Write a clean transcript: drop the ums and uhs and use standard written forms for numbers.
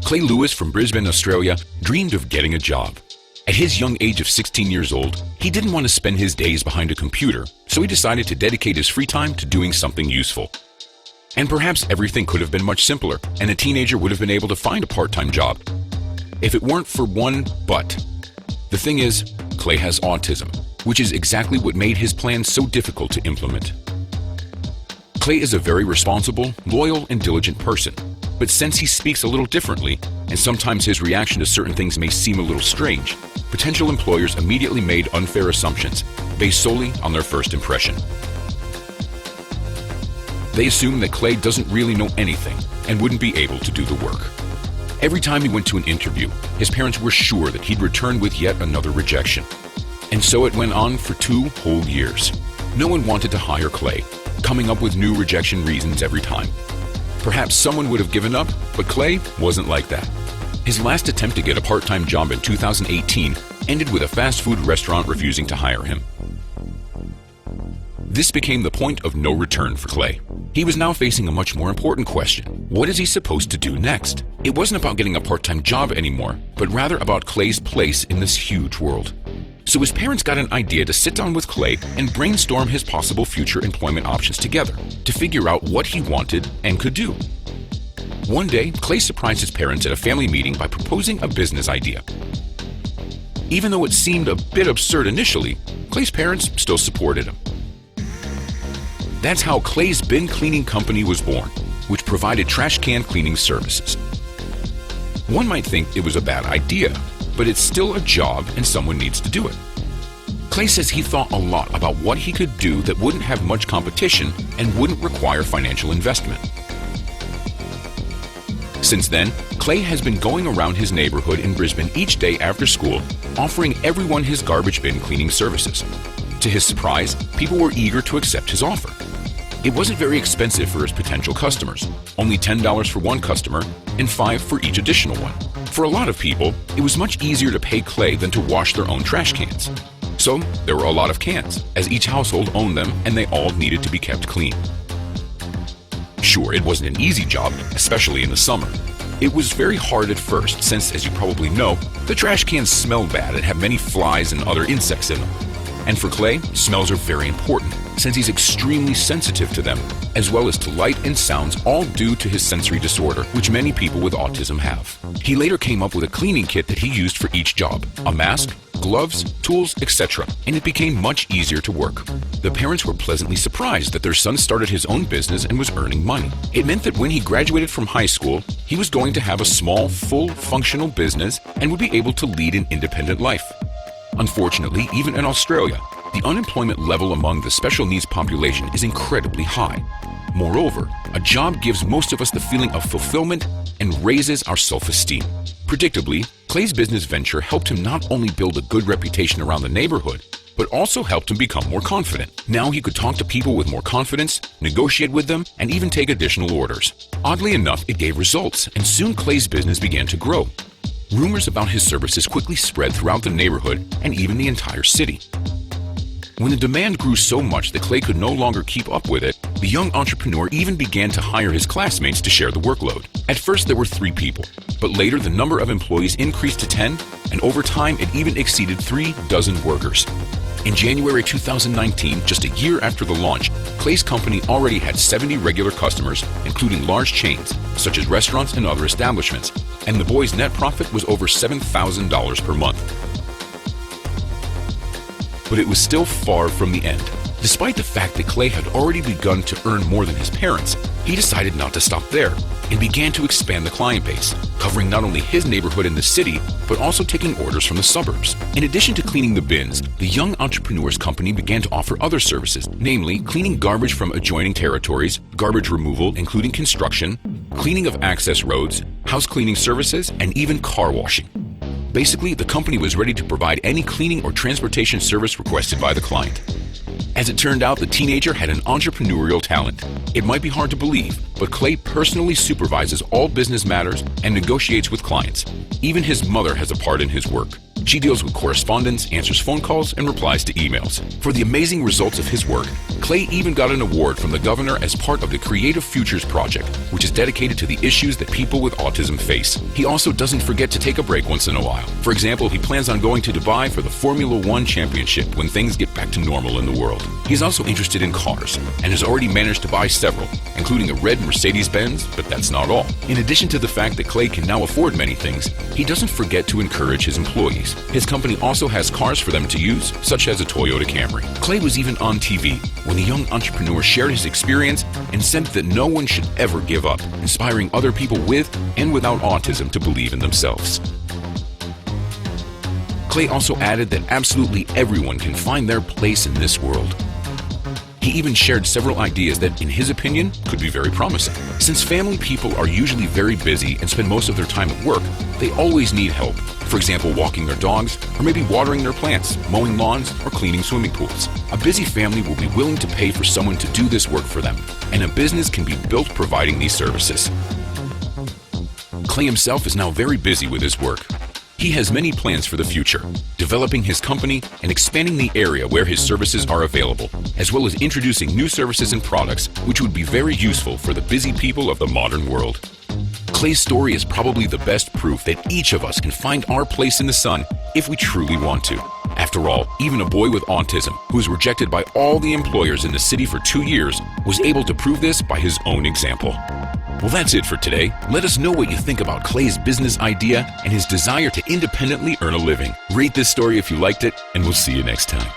Clay Lewis from Brisbane, Australia, dreamed of getting a job. At his young age of 16 years old, he didn't want to spend his days behind a computer, so he decided to dedicate his free time to doing something useful. And perhaps everything could have been much simpler, and a teenager would have been able to find a part-time job. If it weren't for one but. The thing is, Clay has autism, which is exactly what made his plan so difficult to implement. Clay is a very responsible, loyal, and diligent person, but since he speaks a little differently, and sometimes his reaction to certain things may seem a little strange, potential employers immediately made unfair assumptions, based solely on their first impression. They assumed that Clay doesn't really know anything and wouldn't be able to do the work. Every time he went to an interview, his parents were sure that he'd return with yet another rejection. And so it went on for 2 whole years. No one wanted to hire Clay, coming up with new rejection reasons every time. Perhaps someone would have given up, but Clay wasn't like that. His last attempt to get a part-time job in 2018 ended with a fast food restaurant refusing to hire him. This became the point of no return for Clay. He was now facing a much more important question. What is he supposed to do next? It wasn't about getting a part-time job anymore, but rather about Clay's place in this huge world. So his parents got an idea to sit down with Clay and brainstorm his possible future employment options together to figure out what he wanted and could do. One day, Clay surprised his parents at a family meeting by proposing a business idea. Even though it seemed a bit absurd initially, Clay's parents still supported him. That's how Clay's bin cleaning company was born, which provided trash can cleaning services. One might think it was a bad idea, but it's still a job and someone needs to do it. Clay says he thought a lot about what he could do that wouldn't have much competition and wouldn't require financial investment. Since then, Clay has been going around his neighborhood in Brisbane each day after school, offering everyone his garbage bin cleaning services. To his surprise, people were eager to accept his offer. It wasn't very expensive for his potential customers, only $10 for one customer and $5 for each additional one. For a lot of people, it was much easier to pay Clay than to wash their own trash cans. So there were a lot of cans, as each household owned them and they all needed to be kept clean. Sure, it wasn't an easy job, especially in the summer. It was very hard at first since, as you probably know, the trash cans smell bad and have many flies and other insects in them. And for Clay, smells are very important, since he's extremely sensitive to them, as well as to light and sounds, all due to his sensory disorder, which many people with autism have. He later came up with a cleaning kit that he used for each job, a mask, gloves, tools, etc., and it became much easier to work. The parents were pleasantly surprised that their son started his own business and was earning money. It meant that when he graduated from high school, he was going to have a small, full, functional business and would be able to lead an independent life. Unfortunately, even in Australia, the unemployment level among the special needs population is incredibly high. Moreover, a job gives most of us the feeling of fulfillment and raises our self-esteem. Predictably, Clay's business venture helped him not only build a good reputation around the neighborhood, but also helped him become more confident. Now he could talk to people with more confidence, negotiate with them, and even take additional orders. Oddly enough, it gave results, and soon Clay's business began to grow. Rumors about his services quickly spread throughout the neighborhood and even the entire city. When the demand grew so much that Clay could no longer keep up with it, the young entrepreneur even began to hire his classmates to share the workload. At first there were 3 people, but later the number of employees increased to 10, and over time it even exceeded 3 dozen workers. In January 2019, just a year after the launch, Clay's company already had 70 regular customers, including large chains, such as restaurants and other establishments, and the boys' net profit was over $7,000 per month. But it was still far from the end. Despite the fact that Clay had already begun to earn more than his parents, he decided not to stop there and began to expand the client base, covering not only his neighborhood in the city, but also taking orders from the suburbs. In addition to cleaning the bins, the young entrepreneur's company began to offer other services, namely cleaning garbage from adjoining territories, garbage removal including construction, cleaning of access roads, house cleaning services, and even car washing. Basically, the company was ready to provide any cleaning or transportation service requested by the client. As it turned out, the teenager had an entrepreneurial talent. It might be hard to believe, but Clay personally supervises all business matters and negotiates with clients. Even his mother has a part in his work. She deals with correspondence, answers phone calls, and replies to emails. For the amazing results of his work, Clay even got an award from the governor as part of the Creative Futures Project, which is dedicated to the issues that people with autism face. He also doesn't forget to take a break once in a while. For example, he plans on going to Dubai for the Formula One Championship when things get back to normal in the world. He's also interested in cars and has already managed to buy several, including a red Mercedes-Benz, but that's not all. In addition to the fact that Clay can now afford many things, he doesn't forget to encourage his employees. His company also has cars for them to use, such as a Toyota Camry. Clay was even on TV when the young entrepreneur shared his experience and said that no one should ever give up, inspiring other people with and without autism to believe in themselves. Clay also added that absolutely everyone can find their place in this world. He even shared several ideas that, in his opinion, could be very promising. Since family people are usually very busy and spend most of their time at work, they always need help. For example, walking their dogs, or maybe watering their plants, mowing lawns, or cleaning swimming pools. A busy family will be willing to pay for someone to do this work for them, and a business can be built providing these services. Clay himself is now very busy with his work. He has many plans for the future, developing his company and expanding the area where his services are available, as well as introducing new services and products which would be very useful for the busy people of the modern world. Clay's story is probably the best proof that each of us can find our place in the sun if we truly want to. After all, even a boy with autism, who was rejected by all the employers in the city for 2 years, was able to prove this by his own example. Well, that's it for today. Let us know what you think about Clay's business idea and his desire to independently earn a living. Rate this story if you liked it, and we'll see you next time.